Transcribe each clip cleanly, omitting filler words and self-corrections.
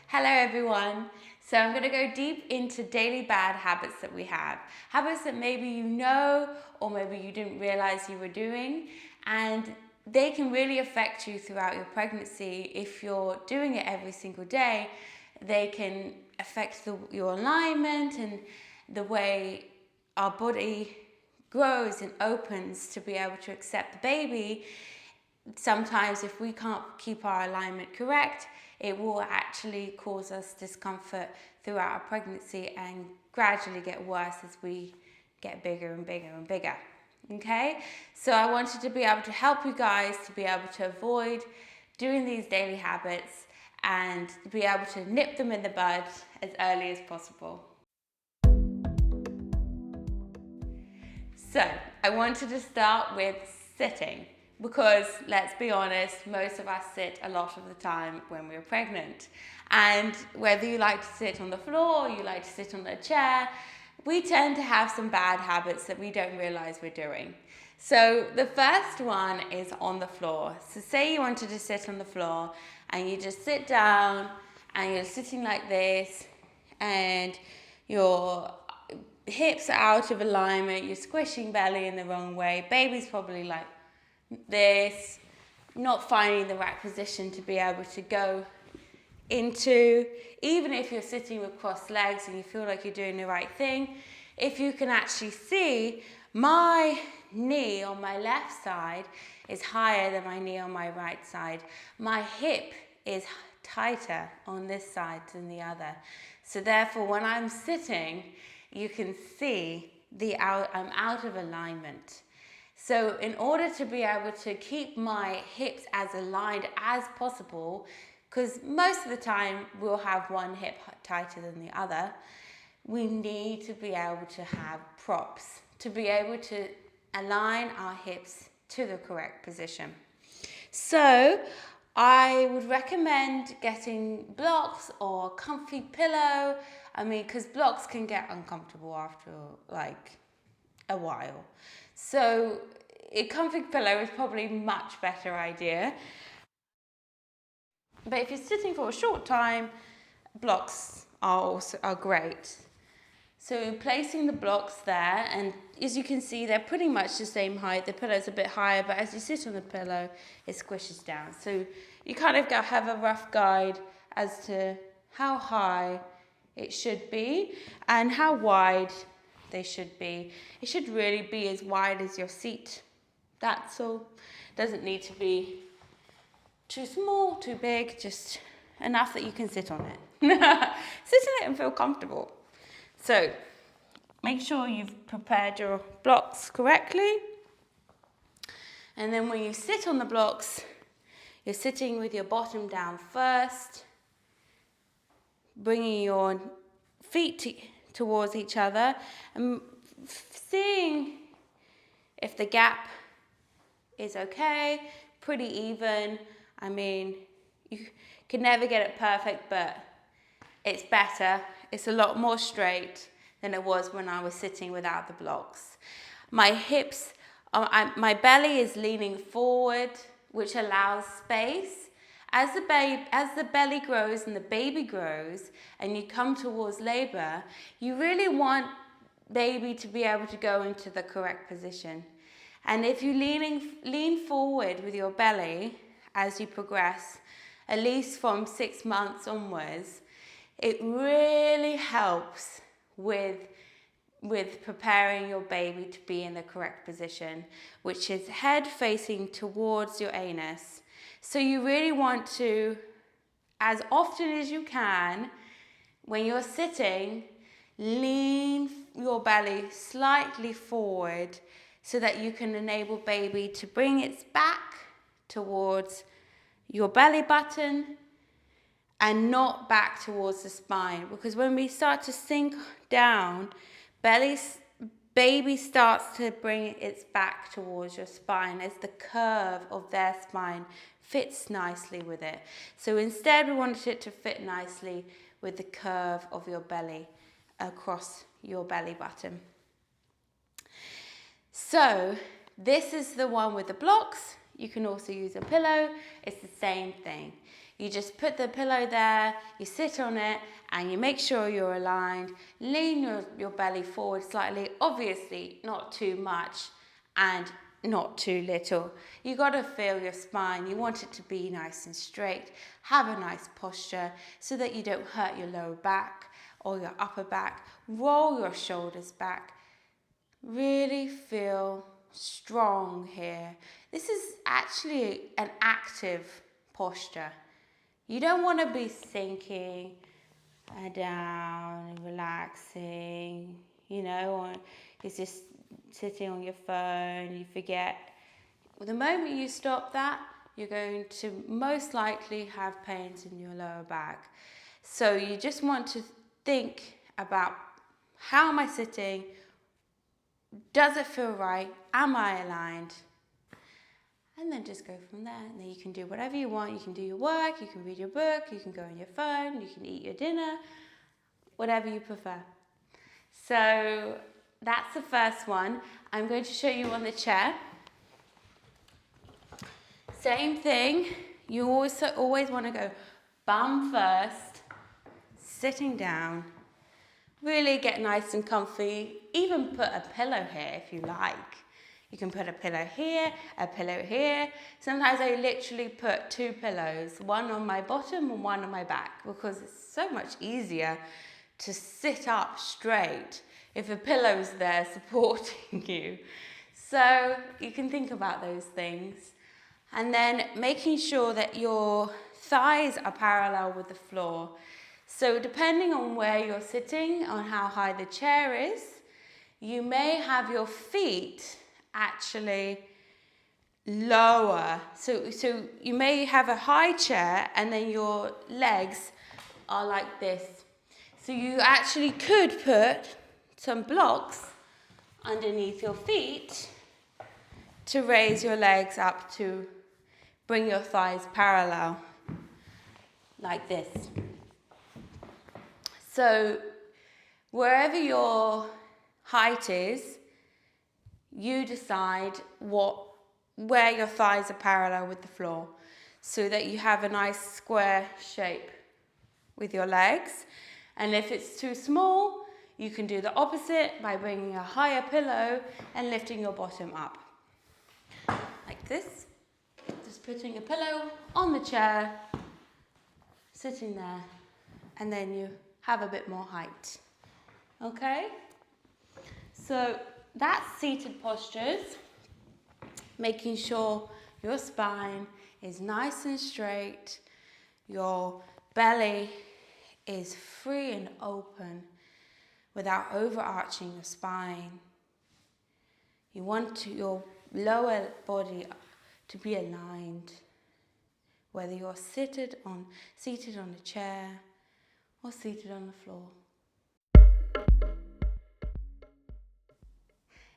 Hello everyone. So I'm going to go deep into daily bad habits that we have. Habits that maybe you know or maybe you didn't realize you were doing, and they can really affect you throughout your pregnancy. If you're doing it every single day, they can affect your alignment and the way our body grows and opens to be able to accept the baby. Sometimes if we can't keep our alignment correct, it will actually cause us discomfort throughout our pregnancy and gradually get worse as we get bigger and bigger and bigger. Okay, so I wanted to be able to help you guys to be able to avoid doing these daily habits and be able to nip them in the bud as early as possible. So I wanted to start with sitting, because let's be honest, most of us sit a lot of the time when we're pregnant. And whether you like to sit on the floor or you like to sit on a chair, we tend to have some bad habits that we don't realize we're doing. So the first one is on the floor. So say you wanted to sit on the floor and you just sit down and you're sitting like this and your hips are out of alignment, you're squishing belly in the wrong way, baby's probably like this, not finding the right position to be able to go into. Even if you're sitting with crossed legs and you feel like you're doing the right thing, if you can actually see, my knee on my left side is higher than my knee on my right side. My hip is tighter on this side than the other. So therefore, when I'm sitting, you can see I'm out of alignment. So in order to be able to keep my hips as aligned as possible, because most of the time we'll have one hip tighter than the other, we need to be able to have props to be able to align our hips to the correct position. So I would recommend getting blocks or a comfy pillow. Because blocks can get uncomfortable after like a while. So a comfy pillow is probably a much better idea. But if you're sitting for a short time, blocks are great. So placing the blocks there, and as you can see, they're pretty much the same height. The pillow's a bit higher, but as you sit on the pillow, it squishes down. So you kind of have a rough guide as to how high it should be and how wide they should be. It should really be as wide as your seat. That's all. Doesn't need to be too small, too big, just enough that you can sit on it. Sit in it and feel comfortable. So make sure you've prepared your blocks correctly. And then when you sit on the blocks, you're sitting with your bottom down first, bringing your feet towards each other and seeing if the gap is okay, pretty even. You can never get it perfect, but it's better. It's a lot more straight than it was when I was sitting without the blocks. My hips, my belly is leaning forward, which allows space. As the belly grows and the baby grows and you come towards labor, you really want baby to be able to go into the correct position. And if you lean forward with your belly as you progress, at least from 6 months onwards, it really helps with preparing your baby to be in the correct position, which is head facing towards your anus. So you really want to, as often as you can, when you're sitting, lean your belly slightly forward so that you can enable baby to bring its back towards your belly button and not back towards the spine. Because when we start to sink down, baby starts to bring its back towards your spine as the curve of their spine fits nicely with it. So instead we wanted it to fit nicely with the curve of your belly across your belly button. So this is the one with the blocks. You can also use a pillow. It's the same thing. You just put the pillow there, you sit on it, and you make sure you're aligned. Lean your belly forward slightly, obviously not too much and not too little. You got to feel your spine. You want it to be nice and straight. Have a nice posture so that you don't hurt your lower back or your upper back. Roll your shoulders back. Really feel strong here. This is actually an active posture. You don't want to be sinking down and relaxing, or it's just sitting on your phone, you forget. The moment you stop that, you're going to most likely have pains in your lower back. So you just want to think about, how am I sitting? Does it feel right? Am I aligned? And then just go from there. And then you can do whatever you want. You can do your work, you can read your book, you can go on your phone, you can eat your dinner, whatever you prefer. So that's the first one. I'm going to show you on the chair. Same thing. You also always want to go bum first, sitting down. Really get nice and comfy. Even put a pillow here if you like. You can put a pillow here, a pillow here. Sometimes I literally put 2 pillows, one on my bottom and one on my back, because it's so much easier to sit up straight if a pillow's there supporting you. So you can think about those things. And then making sure that your thighs are parallel with the floor. So depending on where you're sitting, on how high the chair is, you may have your feet actually lower. So you may have a high chair and then your legs are like this. So you actually could put some blocks underneath your feet to raise your legs up to bring your thighs parallel, like this. So wherever your height is, you decide where your thighs are parallel with the floor, so that you have a nice square shape with your legs. And if it's too small, you can do the opposite by bringing a higher pillow and lifting your bottom up. Like this. Just putting a pillow on the chair, sitting there, and then you have a bit more height. Okay? So that's seated postures. Making sure your spine is nice and straight, your belly is free and open without overarching your spine. You want your lower body to be aligned, whether you're seated on a chair or seated on the floor.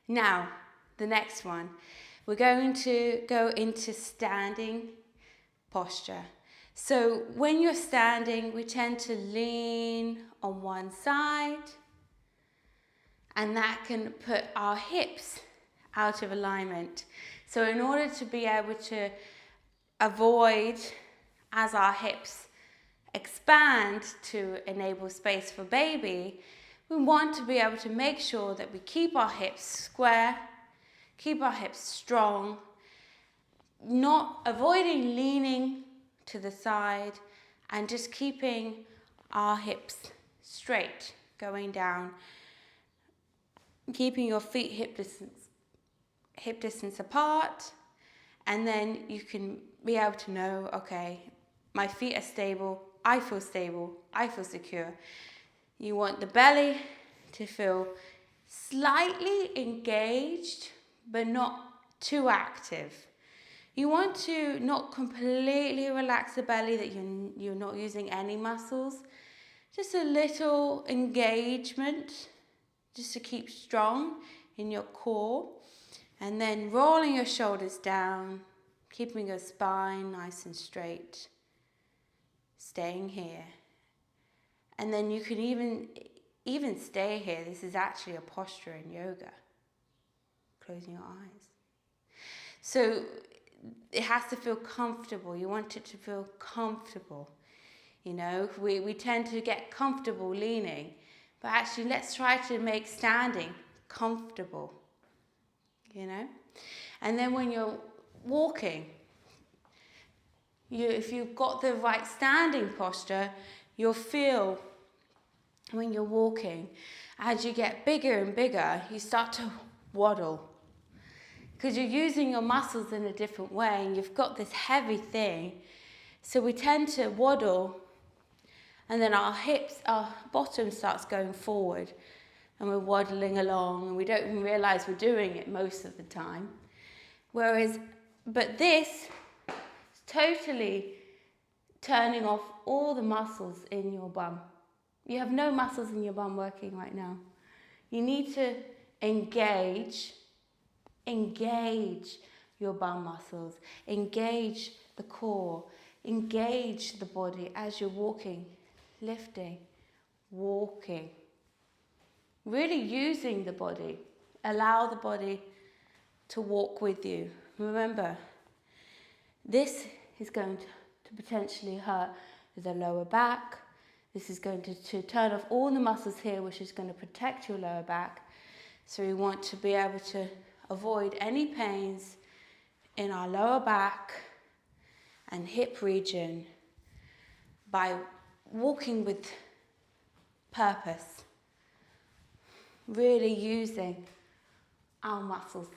Now, the next one. We're going to go into standing posture. So when you're standing, we tend to lean on one side, and that can put our hips out of alignment. So in order to be able to avoid, as our hips expand to enable space for baby, we want to be able to make sure that we keep our hips square, keep our hips strong, not avoiding leaning to the side, and just keeping our hips straight, going down, keeping your feet hip distance apart, and then you can be able to know, okay, my feet are stable, I feel secure. You want the belly to feel slightly engaged, but not too active. You want to not completely relax the belly, that you're not using any muscles. Just a little engagement, just to keep strong in your core. And then rolling your shoulders down, keeping your spine nice and straight. Staying here. And then you can even stay here. This is actually a posture in yoga. Closing your eyes. So it has to feel comfortable. You want it to feel comfortable. You know, we tend to get comfortable leaning, but actually let's try to make standing comfortable, you know. And then when you're walking, if you've got the right standing posture, you'll feel when you're walking, as you get bigger and bigger, you start to waddle. Because you're using your muscles in a different way and you've got this heavy thing. So we tend to waddle and then our bottom starts going forward and we're waddling along and we don't even realize we're doing it most of the time. But this is totally turning off all the muscles in your bum. You have no muscles in your bum working right now. You need to engage your bum muscles, engage the core, engage the body as you're walking, lifting, walking. Really using the body. Allow the body to walk with you. Remember, this is going to potentially hurt the lower back. This is going to turn off all the muscles here, which is going to protect your lower back. So we want to be able to avoid any pains in our lower back and hip region by walking with purpose, really using our muscles.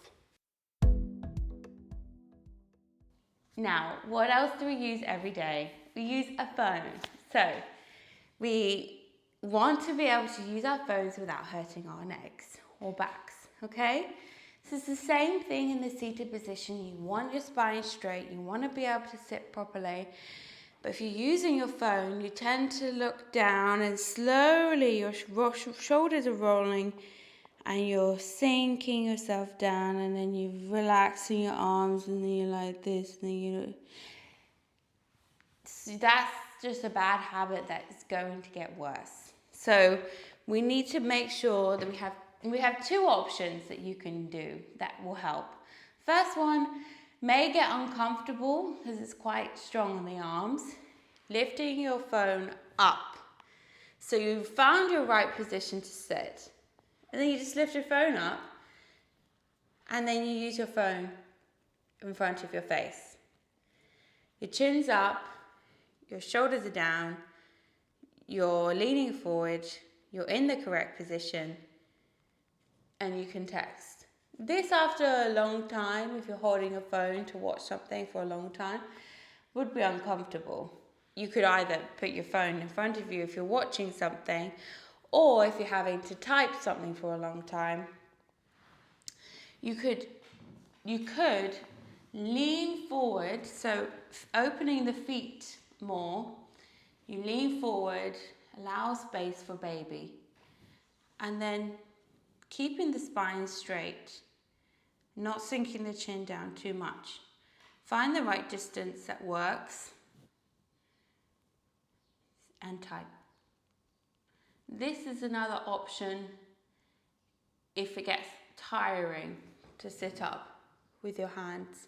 Now, what else do we use every day? We use a phone. So we want to be able to use our phones without hurting our necks or backs, okay? So it's the same thing in the seated position. You want your spine straight, you want to be able to sit properly. But if you're using your phone, you tend to look down and slowly your shoulders are rolling and you're sinking yourself down and then you're relaxing your arms and then you're like this and then you... So that's just a bad habit that is going to get worse. So we need to make sure that we have two options that you can do that will help. First one may get uncomfortable because it's quite strong on the arms. Lifting your phone up. So you've found your right position to sit. And then you just lift your phone up and then you use your phone in front of your face. Your chin's up, your shoulders are down, you're leaning forward, you're in the correct position, and you can text. This after a long time, if you're holding a phone to watch something for a long time, would be uncomfortable. You could either put your phone in front of you if you're watching something, or if you're having to type something for a long time, you could lean forward, so opening the feet more, you lean forward, allow space for baby, and then keeping the spine straight, not sinking the chin down too much. Find the right distance that works and type. This is another option if it gets tiring to sit up with your hands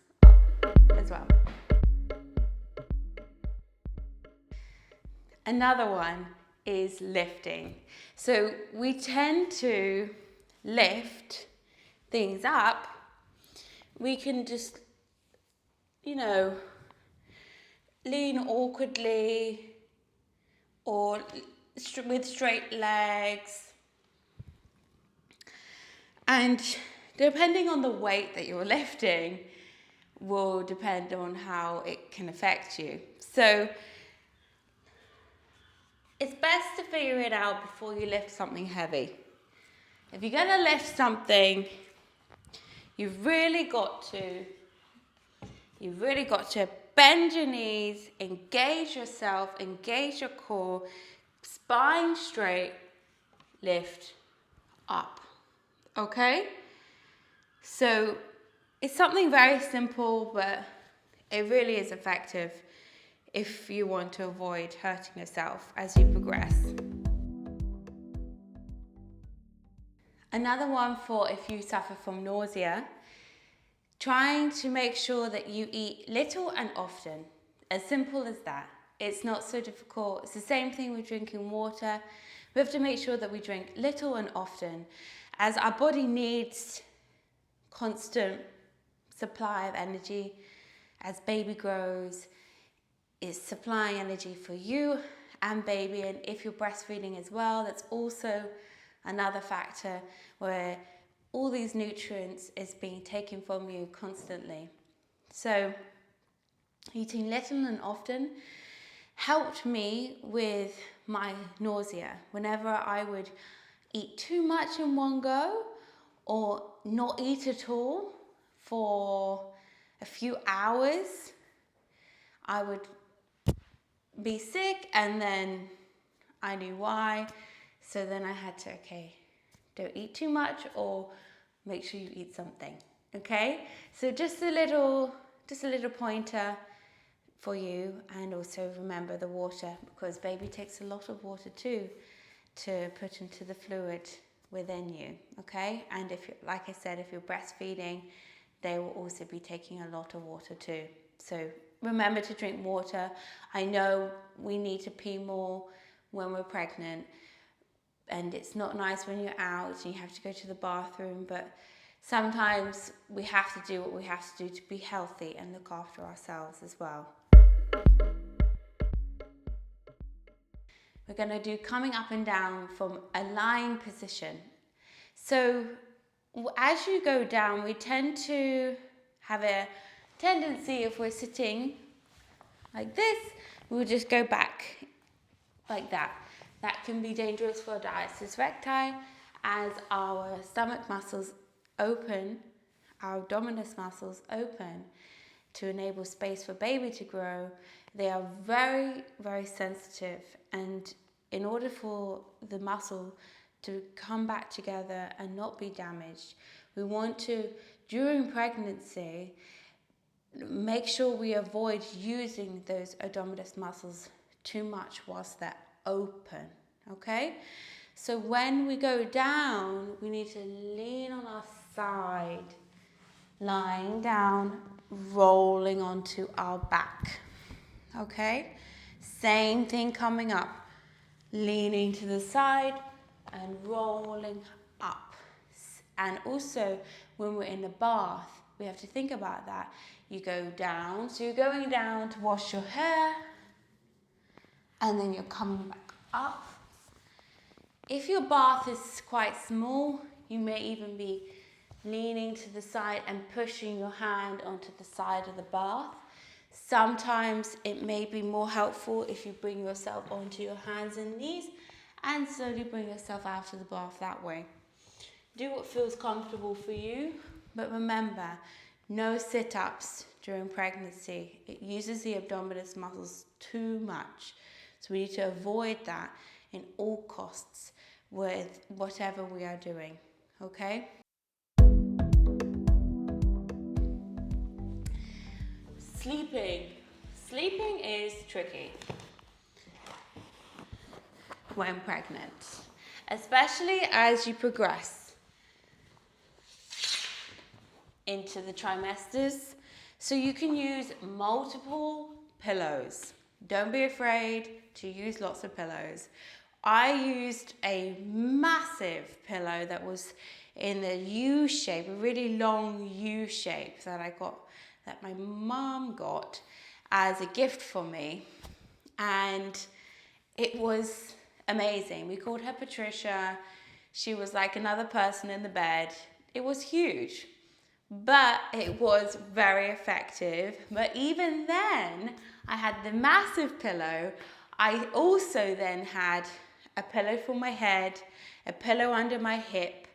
as well. Another one is lifting. So we tend to lift things up. We can just, lean awkwardly or with straight legs. And depending on the weight that you're lifting will depend on how it can affect you. So it's best to figure it out before you lift something heavy. If you're going to lift something, you've really got to bend your knees, engage yourself, engage your core, spine straight, lift up. Okay? So it's something very simple, but it really is effective if you want to avoid hurting yourself as you progress. Another one for if you suffer from nausea, trying to make sure that you eat little and often. As simple as that. It's not so difficult. It's the same thing with drinking water. We have to make sure that we drink little and often, as our body needs constant supply of energy. As baby grows, it's supplying energy for you and baby. And if you're breastfeeding as well, that's also another factor where all these nutrients is being taken from you constantly. So eating little and often helped me with my nausea. Whenever I would eat too much in one go or not eat at all for a few hours, I would be sick, and then I knew why. So then I had to, don't eat too much, or make sure you eat something. Okay? So just a little pointer for you. And also remember the water, because baby takes a lot of water too to put into the fluid within you. Okay? And if you, like I said, if you're breastfeeding, they will also be taking a lot of water too. So remember to drink water. I know we need to pee more when we're pregnant, and it's not nice when you're out and you have to go to the bathroom, but sometimes we have to do what we have to do to be healthy and look after ourselves as well. We're going to do coming up and down from a lying position. So as you go down, we tend to have a tendency, if we're sitting like this, we'll just go back like that. That can be dangerous for diastasis recti, as our stomach muscles open, our abdominis muscles open to enable space for baby to grow. They are very, very sensitive, and in order for the muscle to come back together and not be damaged, we want to, during pregnancy, make sure we avoid using those abdominis muscles too much whilst they're open, okay? So when we go down, we need to lean on our side, lying down, rolling onto our back, okay? Same thing coming up, leaning to the side and rolling up. And also when we're in the bath, we have to think about that. You go down, so you're going down to wash your hair, and then you're coming back up. If your bath is quite small, you may even be leaning to the side and pushing your hand onto the side of the bath. Sometimes it may be more helpful if you bring yourself onto your hands and knees and slowly bring yourself out of the bath that way. Do what feels comfortable for you, but remember, no sit-ups during pregnancy. It uses the abdominis muscles too much. So we need to avoid that in all costs with whatever we are doing, okay? Sleeping. Sleeping is tricky when pregnant, especially as you progress into the trimesters. So you can use multiple pillows. Don't be afraid to use lots of pillows. I used a massive pillow that was in the U shape, a really long U shape that my mom got as a gift for me. And it was amazing. We called her Patricia. She was like another person in the bed. It was huge, but it was very effective. But even then, I had the massive pillow. I also then had a pillow for my head, a pillow under my hip,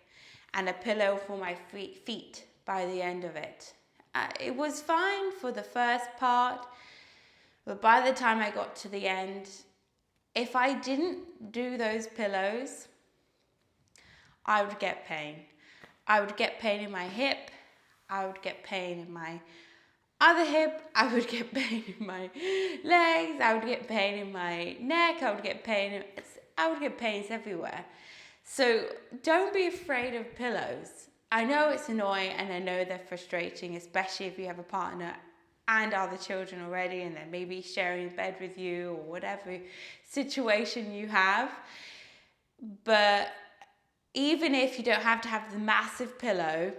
and a pillow for my feet by the end of it. It was fine for the first part, but by the time I got to the end, if I didn't do those pillows, I would get pain. I would get pain in my hip, I would get pain in my other hip, I would get pain in my legs, I would get pain in my neck, I would get pains everywhere. So don't be afraid of pillows. I know it's annoying and I know they're frustrating, especially if you have a partner and other children already and they're maybe sharing a bed with you or whatever situation you have. But even if you don't have to have the massive pillow,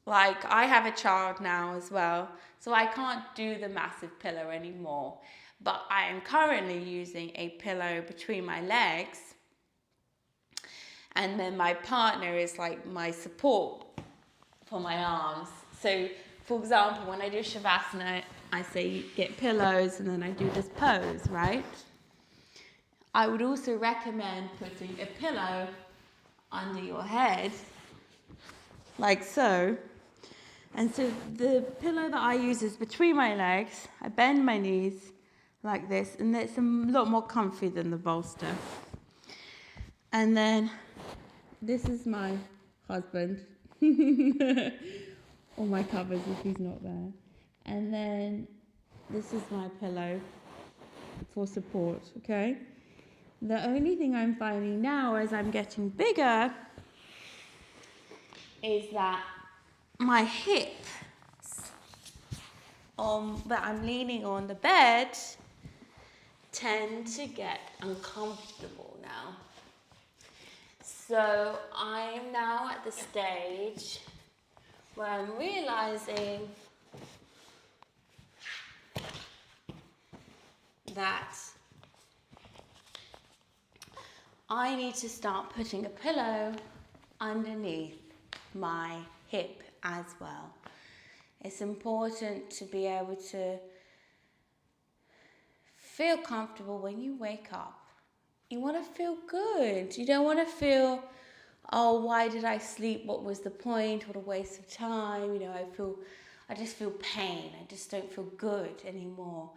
like I have a child now as well, so I can't do the massive pillow anymore. But I am currently using a pillow between my legs, and then my partner is like my support for my arms. So, for example, when I do Shavasana, I say get pillows, and then I do this pose, right? I would also recommend putting a pillow under your head, like so. And so the pillow that I use is between my legs. I bend my knees like this, and it's a lot more comfy than the bolster. And then this is my husband. All my covers if he's not there. And then this is my pillow for support, okay? The only thing I'm finding now as I'm getting bigger is that my hips that I'm leaning on the bed tend to get uncomfortable now. So I'm now at the stage where I'm realizing that I need to start putting a pillow underneath my hip as well. It's important to be able to feel comfortable when you wake up. You want to feel good. You don't want to feel, oh, why did I sleep? What was the point? What a waste of time. You know, I just feel pain. I just don't feel good anymore.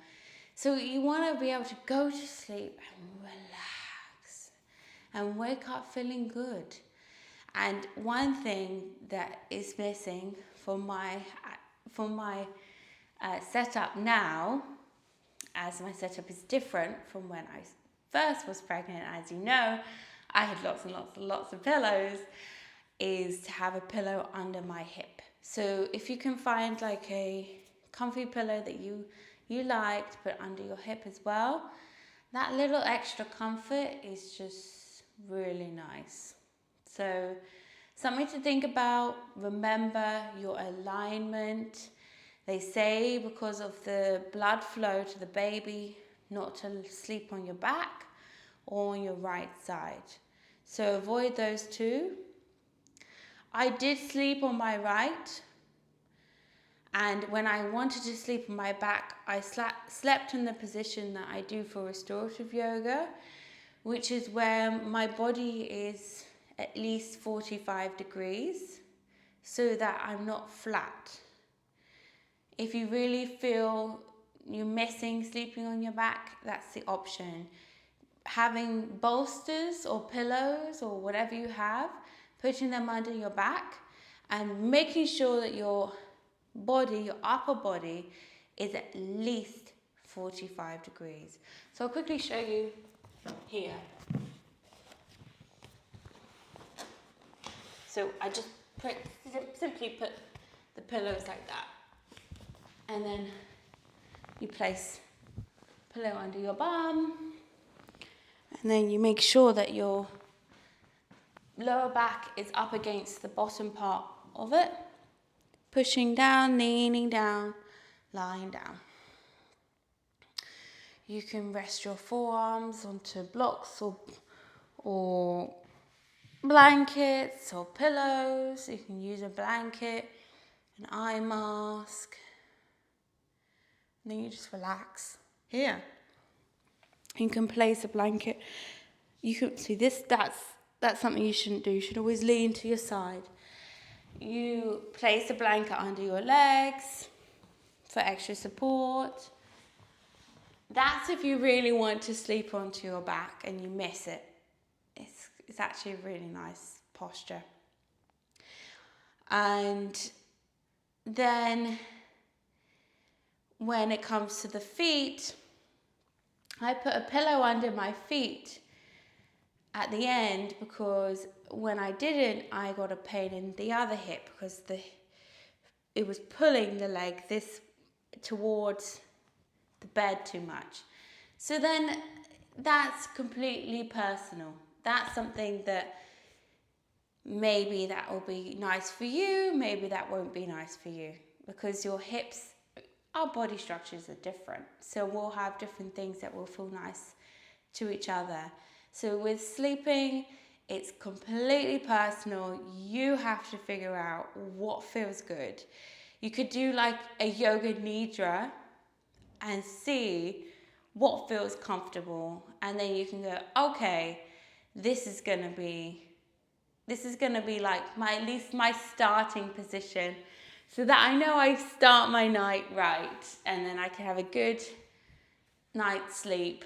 So you want to be able to go to sleep and relax and wake up feeling good. And one thing that is missing from my setup now, as my setup is different from when I first was pregnant, as you know, I had lots and lots of pillows, is to have a pillow under my hip. So if you can find like a comfy pillow that you like to put under your hip as well, that little extra comfort is just really nice. So something to think about. Remember your alignment. They say because of the blood flow to the baby, not to sleep on your back or on your right side. So avoid those two. I did sleep on my right, and when I wanted to sleep on my back, I slept in the position that I do for restorative yoga, which is where my body is at least 45 degrees so that I'm not flat. If you really feel you're missing sleeping on your back, that's the option. Having bolsters or pillows or whatever you have, putting them under your back and making sure that your body, your upper body, is at least 45 degrees. So I'll quickly show you here. So I just simply put the pillows like that. And then you place pillow under your bum. And then you make sure that your lower back is up against the bottom part of it. Pushing down, leaning down, lying down. You can rest your forearms onto blocks or blankets or pillows. You can use a blanket, an eye mask. And then you just relax here. You can place a blanket. You can see this. That's something you shouldn't do. You should always lean to your side. You place a blanket under your legs for extra support. That's if you really want to sleep onto your back and you miss it. It's actually a really nice posture. And then when it comes to the feet, I put a pillow under my feet at the end, because when I didn't, I got a pain in the other hip because it was pulling the leg this towards the bed too much. So then that's completely personal. That's something that maybe that will be nice for you, maybe that won't be nice for you, because your hips, our body structures are different. So we'll have different things that will feel nice to each other. So with sleeping, it's completely personal. You have to figure out what feels good. You could do like a yoga nidra and see what feels comfortable, and then you can go, okay, this is gonna be like at least my starting position, so that I know I start my night right, and then I can have a good night's sleep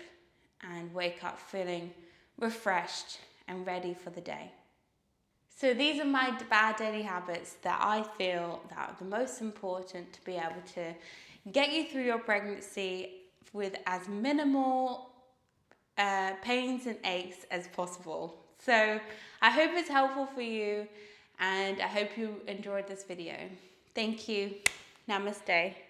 and wake up feeling refreshed and ready for the day. So these are my bad daily habits that I feel that are the most important to be able to get you through your pregnancy with as minimal pains and aches as possible. So I hope it's helpful for you, and I hope you enjoyed this video. Thank you. Namaste.